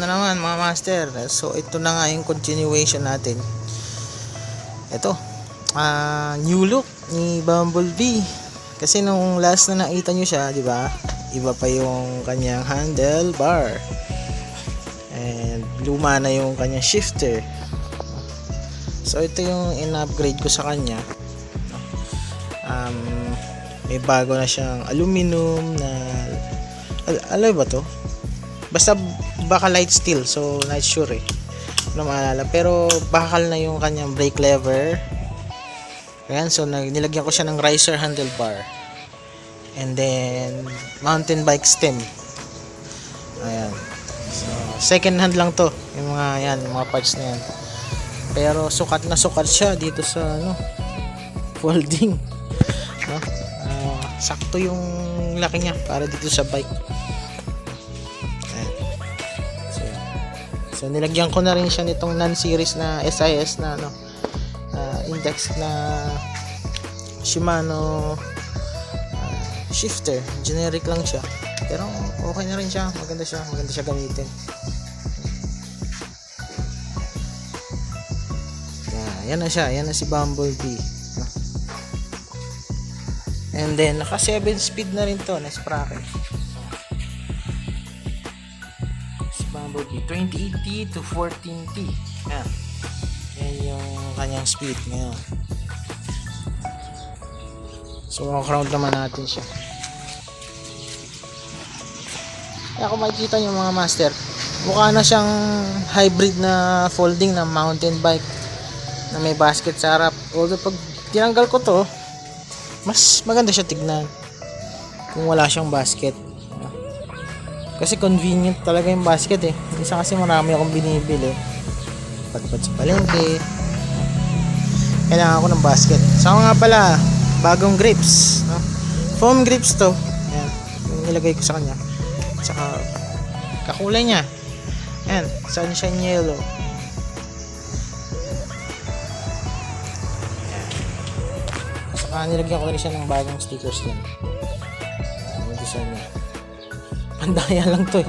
na naman mga master. So ito na nga yung continuation natin. Ito new look ni Bumblebee. Kasi nung last na nakita nyo siya, di ba? Iba pa yung kanyang handlebar. And luma na yung kanyang shifter. So ito yung in-upgrade ko sa kanya. May bago na siyang aluminum na alam ba to? Basta Bakelite steel, so not sure ano maalala, pero bakal na yung kanyang brake lever. Ayan, so nilagyan ko siya ng riser handlebar, and then mountain bike stem. Ayan, so second hand lang to yung mga parts na yan, pero sukat na sukat siya dito sa folding, no? Sakto yung laki niya para dito sa bike. Ayan. So nilagyan ko na rin siya nitong non-series na SIS na index na Shimano shifter. Generic lang siya, pero okay na rin siya. Maganda siya gamitin. Yan na siya. Yan na si Bumblebee. And then naka 7 speed na rin to na sprocket. Si Bumblebee 2080 to 14T. Yan. Yan yung kanyang speed ngayon. So crown naman natin siya. Kaya kung makikita nyo mga master, mukha na siyang hybrid na folding na mountain bike na may basket sa harap. Although pag tinanggal ko to, mas maganda siya tignan kung wala siyang basket. Kasi convenient talaga yung basket Minsan kasi marami akong binibili. Pagpad sa palengke, kailangan ko ng basket. So nga pala, bagong grips, foam grips to. Ayan, yung nilagay ko sa kanya. Tsaka kakulay niya. Ayan, sunshine yellow. Nilagyan ko rin siya ng bagong stickers din. Yung design niya. Pandaya lang to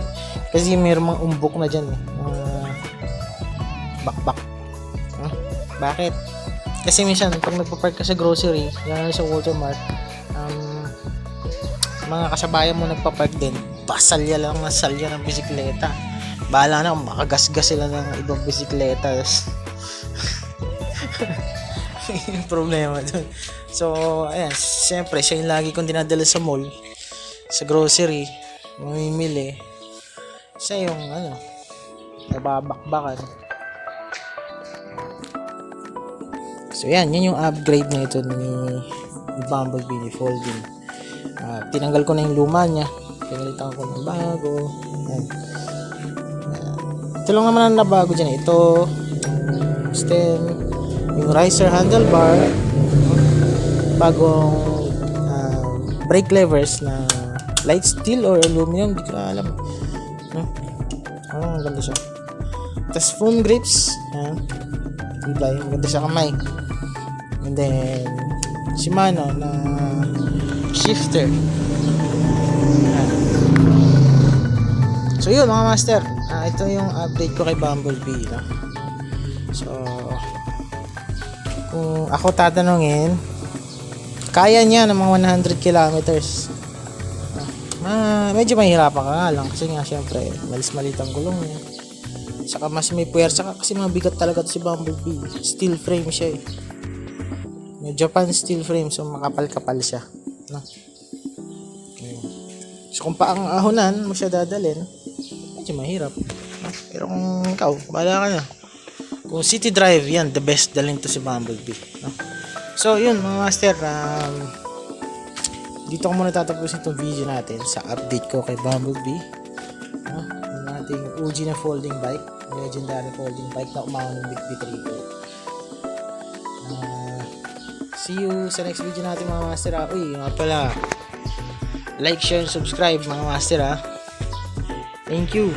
kasi mayroong mga umbok na dyan bakbak. Bakit? Kasi minsan pag nagpa-park ka sa grocery, yan sa Walmart, mga kasabayan mo nagpa-park din, pasalya lang na salya ng bisikleta. Bahala na kung makagasgas sila ng ibang bisikleta. Yung problema dun. So ayan, siyempre siya yung lagi kong dinadala sa mall, sa grocery, mamimili. Siya yung nababakbakan. So yan yung upgrade na ito ni Bumblebee folding. Tinanggal ko na yung luma niya, pinalitan ko ng bago. Ayan. Ito lang naman ang nabago dyan. Ito yung stem, yung riser handlebar, bagong brake levers na light steel or aluminum, hindi ko alam. Ang ganda siya. Tapos foam grips, ibay, maganda siya kamay. And then Shimano na shifter. So yun mga master, ito yung update ko kay Bumblebee, So kung ako tatanungin, kaya niya ng mga 100 kilometers. Medyo mahirapan ka nga lang kasi nga syempre malis-malit ang gulong niya. Saka mas may puwersa ka kasi mabigat talaga si Bumblebee. Steel frame siya Japan steel frame, so makapal-kapal siya. So kung paang ahonan mo siya dadalhin, medyo mahirap. Pero kung ikaw, bahala ka na. Kung city drive, yan, the best dalhin to si Bumblebee. So yun mga master, dito ko muna tatapusin itong video natin sa update ko kay Bumblebee, yung ating OG na folding bike, legendary folding bike na umahon ng Big B3 see you sa next video natin mga master. Uy, nga pala, like, share, and subscribe mga master. Thank you.